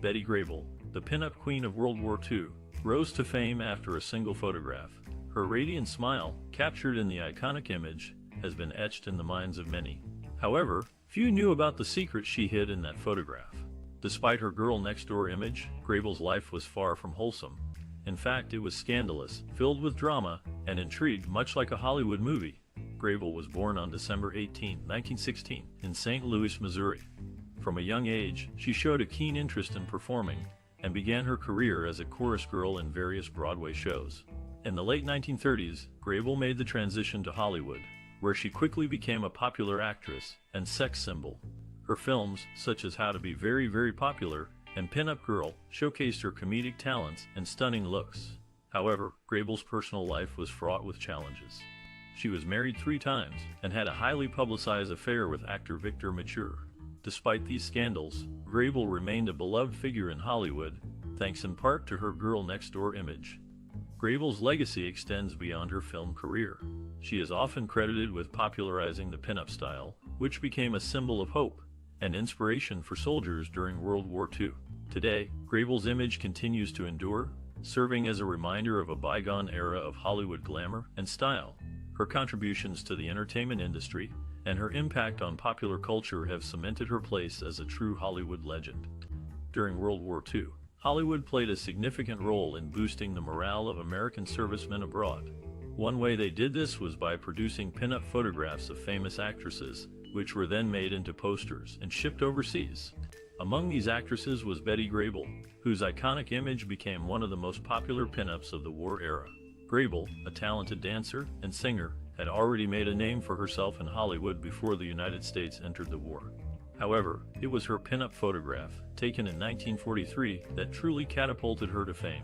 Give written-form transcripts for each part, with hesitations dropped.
Betty Grable, the pinup queen of World War II, rose to fame after a single photograph. Her radiant smile, captured in the iconic image, has been etched in the minds of many. However, few knew about the secret she hid in that photograph. Despite her girl-next-door image, Grable's life was far from wholesome. In fact, it was scandalous, filled with drama, and intrigue much like a Hollywood movie. Grable was born on December 18, 1916, in St. Louis, Missouri. From a young age, she showed a keen interest in performing, and began her career as a chorus girl in various Broadway shows. In the late 1930s, Grable made the transition to Hollywood, where she quickly became a popular actress and sex symbol. Her films, such as How to Be Very, Very Popular and Pin-Up Girl, showcased her comedic talents and stunning looks. However, Grable's personal life was fraught with challenges. She was married 3 times and had a highly publicized affair with actor Victor Mature. Despite these scandals, Grable remained a beloved figure in Hollywood, thanks in part to her girl-next-door image. Grable's legacy extends beyond her film career. She is often credited with popularizing the pinup style, which became a symbol of hope and inspiration for soldiers during World War II. Today, Grable's image continues to endure, serving as a reminder of a bygone era of Hollywood glamour and style. Her contributions to the entertainment industry and her impact on popular culture have cemented her place as a true Hollywood legend. During World War II, Hollywood played a significant role in boosting the morale of American servicemen abroad. One way they did this was by producing pin-up photographs of famous actresses, which were then made into posters and shipped overseas. Among these actresses was Betty Grable, whose iconic image became one of the most popular pin-ups of the war era. Grable, a talented dancer and singer, had already made a name for herself in Hollywood before the United States entered the war. However, it was her pin-up photograph, taken in 1943, that truly catapulted her to fame.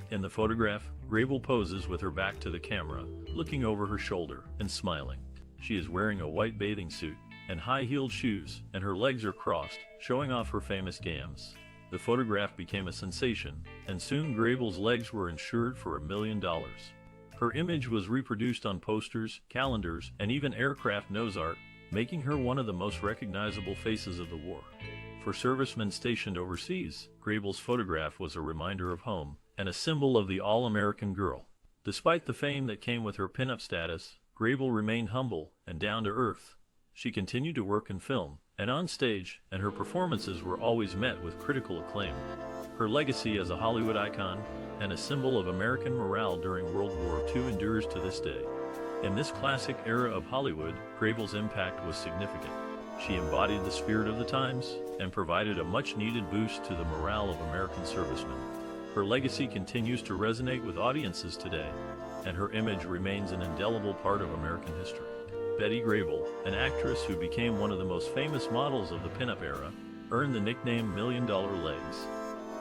In the photograph, Grable poses with her back to the camera, looking over her shoulder and smiling. She is wearing a white bathing suit and high-heeled shoes, and her legs are crossed, showing off her famous gams. The photograph became a sensation, and soon Grable's legs were insured for $1 million. Her image was reproduced on posters, calendars, and even aircraft nose art, making her one of the most recognizable faces of the war. For servicemen stationed overseas, Grable's photograph was a reminder of home and a symbol of the all-American girl. Despite the fame that came with her pin-up status, Grable remained humble and down-to-earth. She continued to work in film and on stage, and her performances were always met with critical acclaim. Her legacy as a Hollywood icon and a symbol of American morale during World War II endures to this day. In this classic era of Hollywood, Grable's impact was significant. She embodied the spirit of the times and provided a much-needed boost to the morale of American servicemen. Her legacy continues to resonate with audiences today, and her image remains an indelible part of American history. Betty Grable, an actress who became one of the most famous models of the pinup era, earned the nickname $1 Million Legs.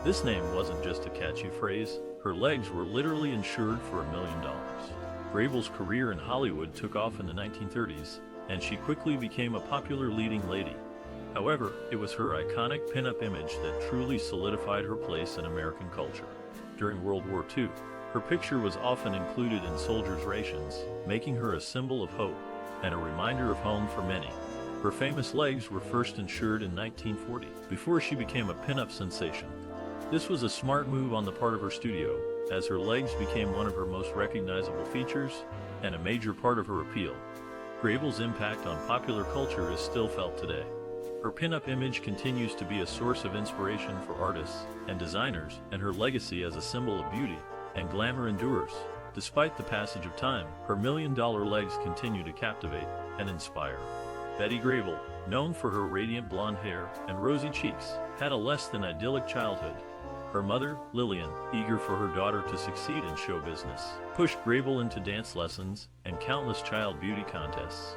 This name wasn't just a catchy phrase, her legs were literally insured for $1 million. Grable's career in Hollywood took off in the 1930s, and she quickly became a popular leading lady. However, it was her iconic pinup image that truly solidified her place in American culture. During World War II, her picture was often included in soldiers' rations, making her a symbol of hope and a reminder of home for many. Her famous legs were first insured in 1940, before she became a pinup sensation. This was a smart move on the part of her studio, as her legs became one of her most recognizable features and a major part of her appeal. Grable's impact on popular culture is still felt today. Her pinup image continues to be a source of inspiration for artists and designers, and her legacy as a symbol of beauty and glamour endures. Despite the passage of time, her $1 million legs continue to captivate and inspire. Betty Grable, known for her radiant blonde hair and rosy cheeks, had a less than idyllic childhood. Her mother, Lillian, eager for her daughter to succeed in show business, pushed Grable into dance lessons and countless child beauty contests.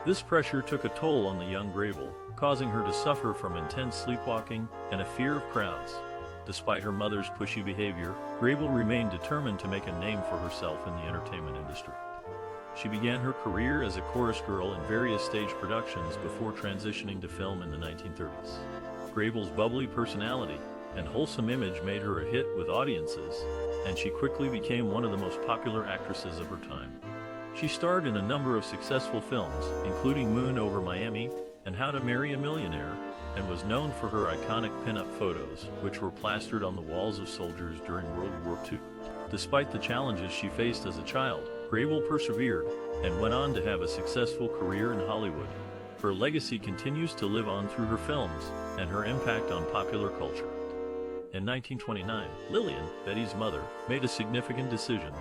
This pressure took a toll on the young Grable, causing her to suffer from intense sleepwalking and a fear of crowds. Despite her mother's pushy behavior, Grable remained determined to make a name for herself in the entertainment industry. She began her career as a chorus girl in various stage productions before transitioning to film in the 1930s. Grable's bubbly personality and wholesome image made her a hit with audiences, and she quickly became one of the most popular actresses of her time. She starred in a number of successful films, including Moon Over Miami and How to Marry a Millionaire, and was known for her iconic pin-up photos, which were plastered on the walls of soldiers during World War II. Despite the challenges she faced as a child, Grable persevered and went on to have a successful career in Hollywood. Her legacy continues to live on through her films and her impact on popular culture. In 1929, Lillian, Betty's mother, made a significant decision.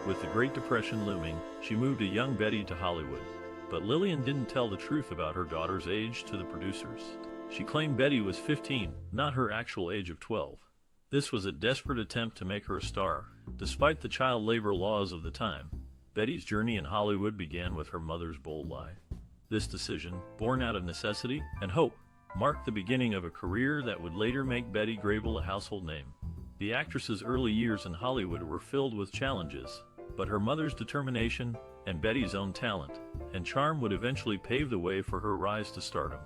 With the Great Depression looming, she moved a young Betty to Hollywood. But Lillian didn't tell the truth about her daughter's age to the producers. She claimed Betty was 15, not her actual age of 12. This was a desperate attempt to make her a star. Despite the child labor laws of the time, Betty's journey in Hollywood began with her mother's bold lie. This decision, born out of necessity and hope, marked the beginning of a career that would later make Betty Grable a household name. The actress's early years in Hollywood were filled with challenges, but her mother's determination and Betty's own talent and charm would eventually pave the way for her rise to stardom.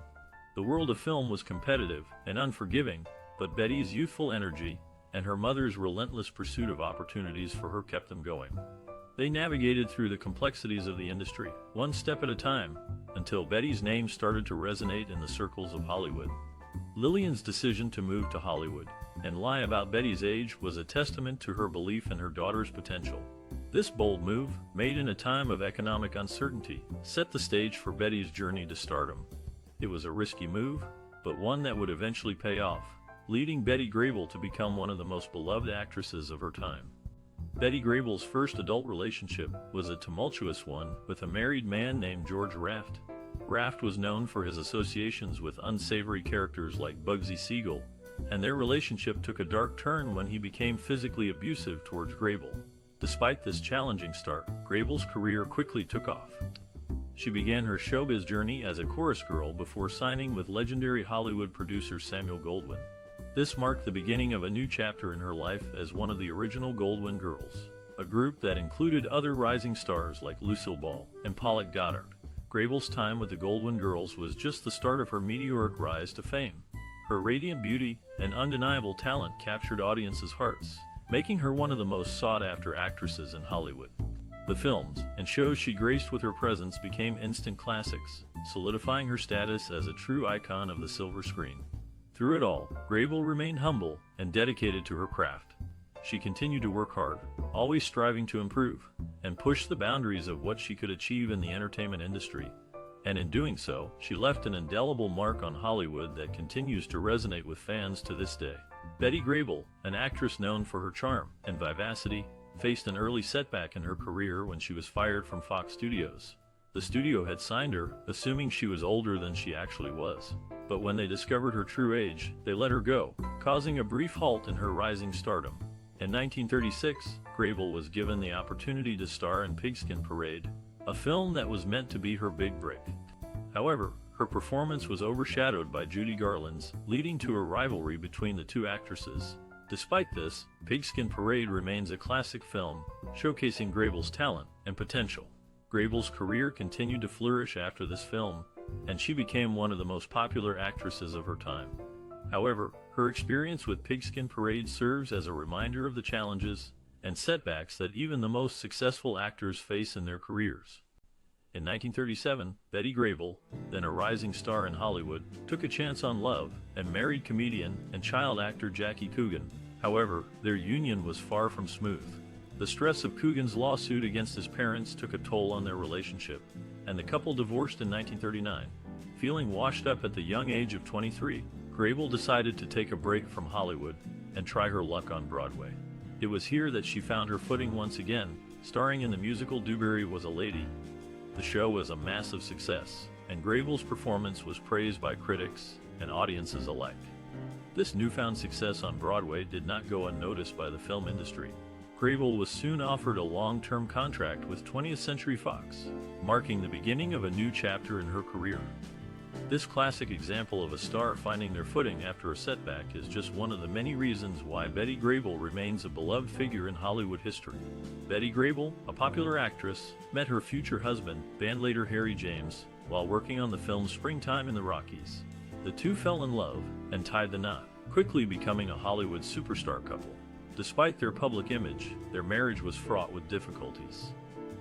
The world of film was competitive and unforgiving, but Betty's youthful energy and her mother's relentless pursuit of opportunities for her kept them going. They navigated through the complexities of the industry, one step at a time, until Betty's name started to resonate in the circles of Hollywood. Lillian's decision to move to Hollywood and lie about Betty's age was a testament to her belief in her daughter's potential. This bold move, made in a time of economic uncertainty, set the stage for Betty's journey to stardom. It was a risky move, but one that would eventually pay off, leading Betty Grable to become one of the most beloved actresses of her time. Betty Grable's first adult relationship was a tumultuous one with a married man named George Raft. Raft was known for his associations with unsavory characters like Bugsy Siegel, and their relationship took a dark turn when he became physically abusive towards Grable. Despite this challenging start, Grable's career quickly took off. She began her showbiz journey as a chorus girl before signing with legendary Hollywood producer Samuel Goldwyn. This marked the beginning of a new chapter in her life as one of the original Goldwyn Girls, a group that included other rising stars like Lucille Ball and Paulette Goddard. Grable's time with the Goldwyn Girls was just the start of her meteoric rise to fame. Her radiant beauty and undeniable talent captured audiences' hearts, making her one of the most sought-after actresses in Hollywood. The films and shows she graced with her presence became instant classics, solidifying her status as a true icon of the silver screen. Through it all, Grable remained humble and dedicated to her craft. She continued to work hard, always striving to improve, and push the boundaries of what she could achieve in the entertainment industry. And in doing so, she left an indelible mark on Hollywood that continues to resonate with fans to this day. Betty Grable, an actress known for her charm and vivacity, faced an early setback in her career when she was fired from Fox Studios. The studio had signed her, assuming she was older than she actually was. But when they discovered her true age, they let her go, causing a brief halt in her rising stardom. In 1936, Grable was given the opportunity to star in Pigskin Parade, a film that was meant to be her big break. However, her performance was overshadowed by Judy Garland's, leading to a rivalry between the two actresses. Despite this, Pigskin Parade remains a classic film, showcasing Grable's talent and potential. Grable's career continued to flourish after this film, and she became one of the most popular actresses of her time. However, her experience with Pigskin Parade serves as a reminder of the challenges and setbacks that even the most successful actors face in their careers. In 1937, Betty Grable, then a rising star in Hollywood, took a chance on love and married comedian and child actor Jackie Coogan. However, their union was far from smooth. The stress of Coogan's lawsuit against his parents took a toll on their relationship, and the couple divorced in 1939. Feeling washed up at the young age of 23, Grable decided to take a break from Hollywood and try her luck on Broadway. It was here that she found her footing once again, starring in the musical Dewberry Was a Lady. The show was a massive success, and Grable's performance was praised by critics and audiences alike. This newfound success on Broadway did not go unnoticed by the film industry. Grable was soon offered a long-term contract with 20th Century Fox, marking the beginning of a new chapter in her career. This classic example of a star finding their footing after a setback is just one of the many reasons why Betty Grable remains a beloved figure in Hollywood history. Betty Grable, a popular actress, met her future husband, bandleader Harry James, while working on the film Springtime in the Rockies. The two fell in love and tied the knot, quickly becoming a Hollywood superstar couple. Despite their public image, their marriage was fraught with difficulties.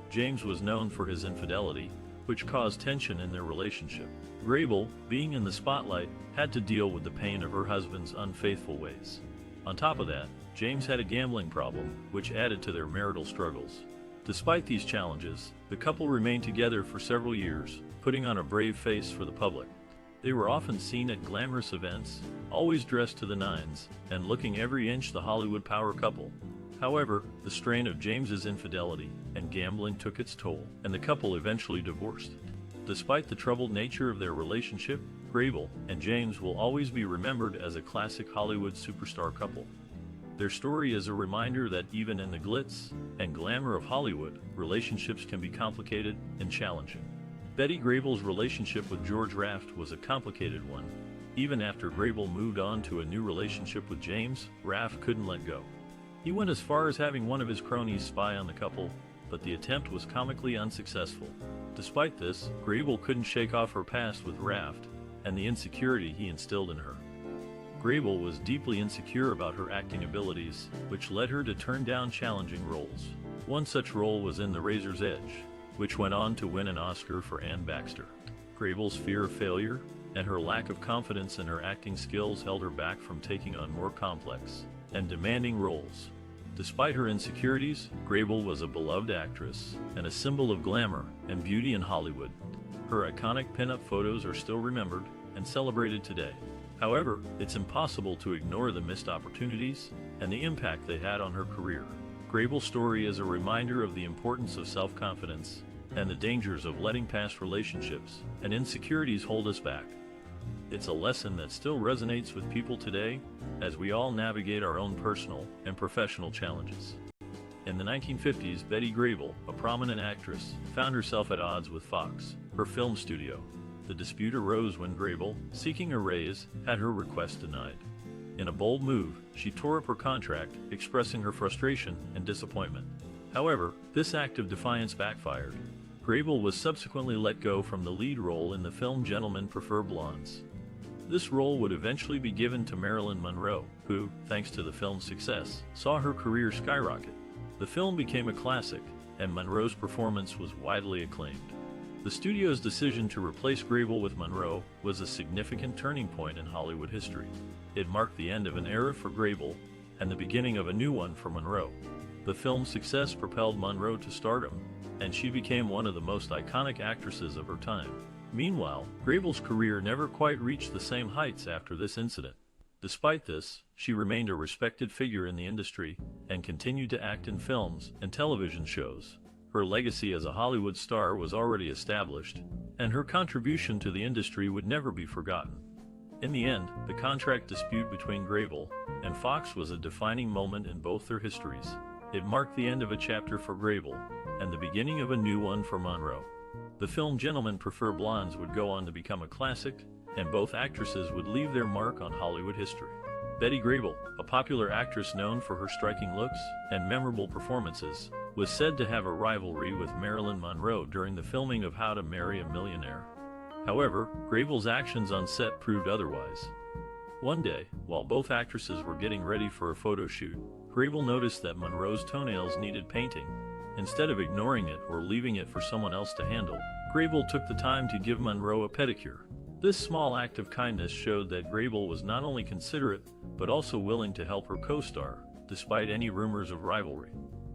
James was known for his infidelity, which caused tension in their relationship. Grable, being in the spotlight, had to deal with the pain of her husband's unfaithful ways. On top of that, James had a gambling problem, which added to their marital struggles. Despite these challenges, the couple remained together for several years, putting on a brave face for the public. They were often seen at glamorous events, always dressed to the nines, and looking every inch the Hollywood power couple. However, the strain of James's infidelity and gambling took its toll, and the couple eventually divorced. Despite the troubled nature of their relationship, Grable and James will always be remembered as a classic Hollywood superstar couple. Their story is a reminder that even in the glitz and glamour of Hollywood, relationships can be complicated and challenging. Betty Grable's relationship with George Raft was a complicated one. Even after Grable moved on to a new relationship with James, Raft couldn't let go. He went as far as having one of his cronies spy on the couple, but the attempt was comically unsuccessful. Despite this, Grable couldn't shake off her past with Raft and the insecurity he instilled in her. Grable was deeply insecure about her acting abilities, which led her to turn down challenging roles. One such role was in The Razor's Edge, which went on to win an Oscar for Anne Baxter. Grable's fear of failure and her lack of confidence in her acting skills held her back from taking on more complex and demanding roles. Despite her insecurities, Grable was a beloved actress and a symbol of glamour and beauty in Hollywood. Her iconic pinup photos are still remembered and celebrated today. However, it's impossible to ignore the missed opportunities and the impact they had on her career. Grable's story is a reminder of the importance of self-confidence and the dangers of letting past relationships and insecurities hold us back. It's a lesson that still resonates with people today as we all navigate our own personal and professional challenges. In the 1950s, Betty Grable, a prominent actress, found herself at odds with Fox, her film studio. The dispute arose when Grable, seeking a raise, had her request denied. In a bold move, she tore up her contract, expressing her frustration and disappointment. However, this act of defiance backfired. Grable was subsequently let go from the lead role in the film Gentlemen Prefer Blondes. This role would eventually be given to Marilyn Monroe, who, thanks to the film's success, saw her career skyrocket. The film became a classic, and Monroe's performance was widely acclaimed. The studio's decision to replace Grable with Monroe was a significant turning point in Hollywood history. It marked the end of an era for Grable and the beginning of a new one for Monroe. The film's success propelled Monroe to stardom, and she became one of the most iconic actresses of her time. Meanwhile, Grable's career never quite reached the same heights after this incident. Despite this, she remained a respected figure in the industry and continued to act in films and television shows. Her legacy as a Hollywood star was already established, and her contribution to the industry would never be forgotten. In the end, the contract dispute between Grable and Fox was a defining moment in both their histories. It marked the end of a chapter for Grable and the beginning of a new one for Monroe. The film Gentlemen Prefer Blondes would go on to become a classic, and both actresses would leave their mark on Hollywood history. Betty Grable, a popular actress known for her striking looks and memorable performances, was said to have a rivalry with Marilyn Monroe during the filming of How to Marry a Millionaire. However, Grable's actions on set proved otherwise. One day, while both actresses were getting ready for a photo shoot, Grable noticed that Monroe's toenails needed painting. Instead of ignoring it or leaving it for someone else to handle, Grable took the time to give Monroe a pedicure. This small act of kindness showed that Grable was not only considerate, but also willing to help her co-star, despite any rumors of rivalry.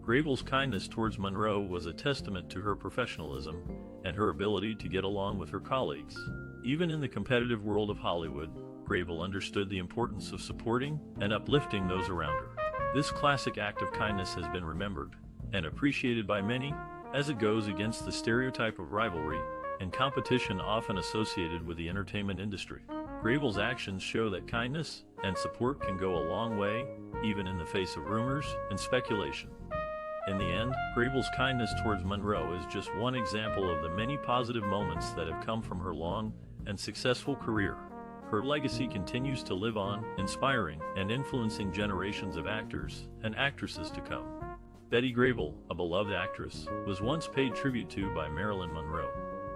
Grable's kindness towards Monroe was a testament to her professionalism and her ability to get along with her colleagues. Even in the competitive world of Hollywood, Grable understood the importance of supporting and uplifting those around her. This classic act of kindness has been remembered and appreciated by many, as it goes against the stereotype of rivalry and competition often associated with the entertainment industry. Grable's actions show that kindness and support can go a long way, even in the face of rumors and speculation. In the end, Grable's kindness towards Monroe is just one example of the many positive moments that have come from her long and successful career. Her legacy continues to live on, inspiring and influencing generations of actors and actresses to come. Betty Grable, a beloved actress, was once paid tribute to by Marilyn Monroe.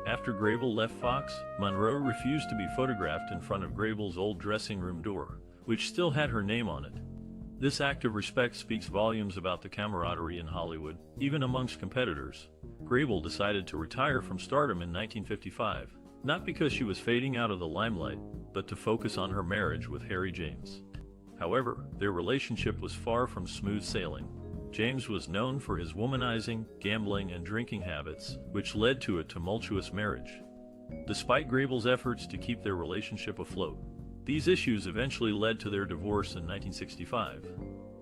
After Grable left Fox, Monroe refused to be photographed in front of Grable's old dressing room door, which still had her name on it. This act of respect speaks volumes about the camaraderie in Hollywood, even amongst competitors. Grable decided to retire from stardom in 1955, not because she was fading out of the limelight, but to focus on her marriage with Harry James. However, their relationship was far from smooth sailing. James was known for his womanizing, gambling, and drinking habits, which led to a tumultuous marriage. Despite Grable's efforts to keep their relationship afloat, these issues eventually led to their divorce in 1965.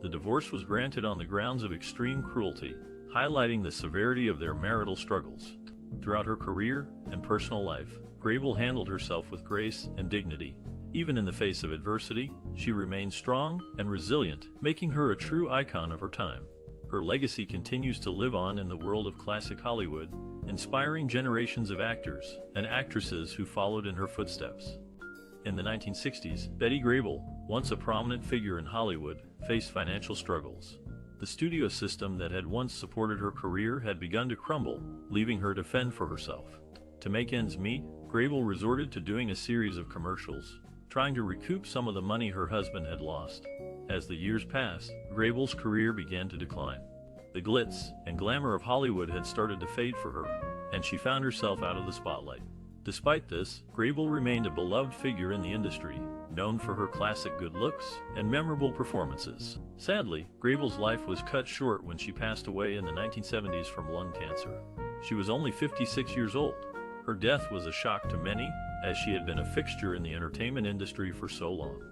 The divorce was granted on the grounds of extreme cruelty, highlighting the severity of their marital struggles. Throughout her career and personal life, Grable handled herself with grace and dignity. Even in the face of adversity, she remained strong and resilient, making her a true icon of her time. Her legacy continues to live on in the world of classic Hollywood, inspiring generations of actors and actresses who followed in her footsteps. In the 1960s, Betty Grable, once a prominent figure in Hollywood, faced financial struggles. The studio system that had once supported her career had begun to crumble, leaving her to fend for herself. To make ends meet, Grable resorted to doing a series of commercials, trying to recoup some of the money her husband had lost. As the years passed, Grable's career began to decline. The glitz and glamour of Hollywood had started to fade for her, and she found herself out of the spotlight. Despite this, Grable remained a beloved figure in the industry, known for her classic good looks and memorable performances. Sadly, Grable's life was cut short when she passed away in the 1970s from lung cancer. She was only 56 years old. Her death was a shock to many, as she had been a fixture in the entertainment industry for so long.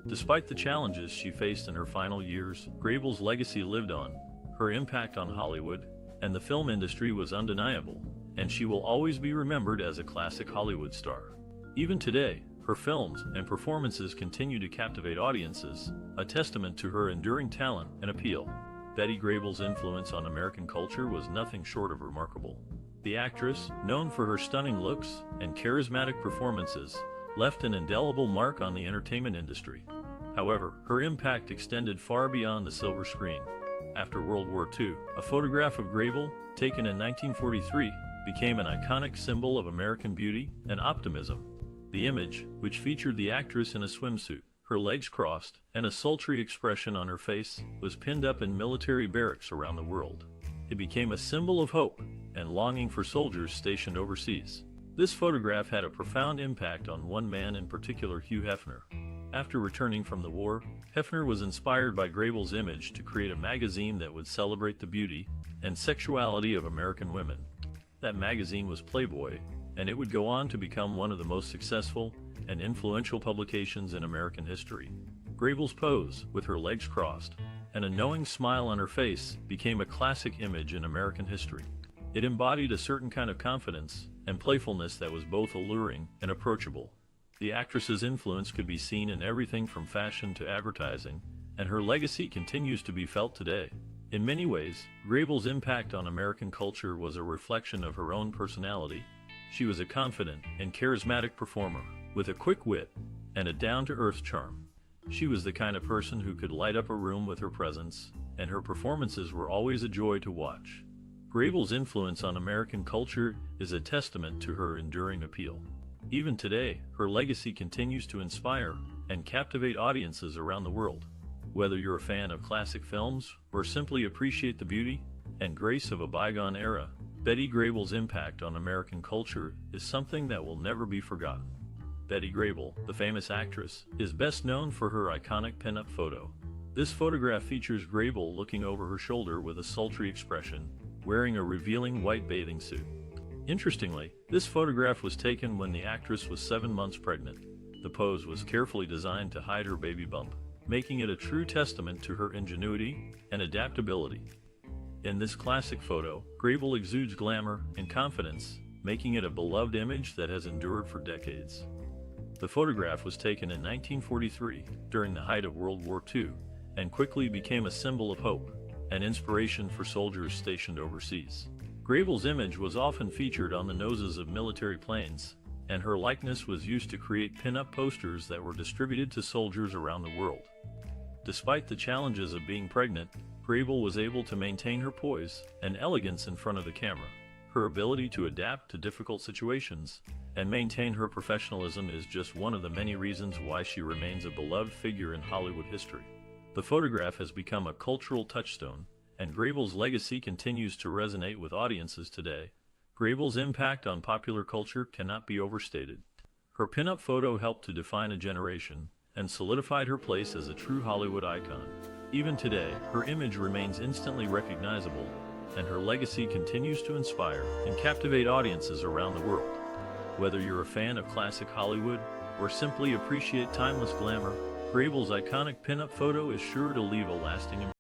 Despite the challenges she faced in her final years, Grable's legacy lived on. Her impact on Hollywood and the film industry was undeniable, and she will always be remembered as a classic Hollywood star. Even today, her films and performances continue to captivate audiences, a testament to her enduring talent and appeal. Betty Grable's influence on American culture was nothing short of remarkable. The actress, known for her stunning looks and charismatic performances, left an indelible mark on the entertainment industry. However, her impact extended far beyond the silver screen. After World War II, a photograph of Grable, taken in 1943, became an iconic symbol of American beauty and optimism. The image, which featured the actress in a swimsuit, her legs crossed, and a sultry expression on her face, was pinned up in military barracks around the world. It became a symbol of hope and longing for soldiers stationed overseas. This photograph had a profound impact on one man in particular, Hugh Hefner. After returning from the war, Hefner was inspired by Grable's image to create a magazine that would celebrate the beauty and sexuality of American women. That magazine was Playboy, and it would go on to become one of the most successful and influential publications in American history. Grable's pose, with her legs crossed and a knowing smile on her face, became a classic image in American history. It embodied a certain kind of confidence and playfulness that was both alluring and approachable. The actress's influence could be seen in everything from fashion to advertising, and her legacy continues to be felt today. In many ways, Grable's impact on American culture was a reflection of her own personality. She was a confident and charismatic performer, with a quick wit and a down-to-earth charm. She was the kind of person who could light up a room with her presence, and her performances were always a joy to watch. Grable's influence on American culture is a testament to her enduring appeal. Even today, her legacy continues to inspire and captivate audiences around the world. Whether you're a fan of classic films or simply appreciate the beauty and grace of a bygone era, Betty Grable's impact on American culture is something that will never be forgotten. Betty Grable, the famous actress, is best known for her iconic pinup photo. This photograph features Grable looking over her shoulder with a sultry expression, wearing a revealing white bathing suit. Interestingly, this photograph was taken when the actress was 7 months pregnant. The pose was carefully designed to hide her baby bump, making it a true testament to her ingenuity and adaptability. In this classic photo, Grable exudes glamour and confidence, making it a beloved image that has endured for decades. The photograph was taken in 1943, during the height of World War II, and quickly became a symbol of hope and inspiration for soldiers stationed overseas. Grable's image was often featured on the noses of military planes, and her likeness was used to create pin-up posters that were distributed to soldiers around the world. Despite the challenges of being pregnant, Grable was able to maintain her poise and elegance in front of the camera. Her ability to adapt to difficult situations and maintain her professionalism is just one of the many reasons why she remains a beloved figure in Hollywood history. The photograph has become a cultural touchstone, and Grable's legacy continues to resonate with audiences today. Grable's impact on popular culture cannot be overstated. Her pinup photo helped to define a generation and solidified her place as a true Hollywood icon. Even today, her image remains instantly recognizable, and her legacy continues to inspire and captivate audiences around the world. Whether you're a fan of classic Hollywood or simply appreciate timeless glamour, Grable's iconic pinup photo is sure to leave a lasting impression.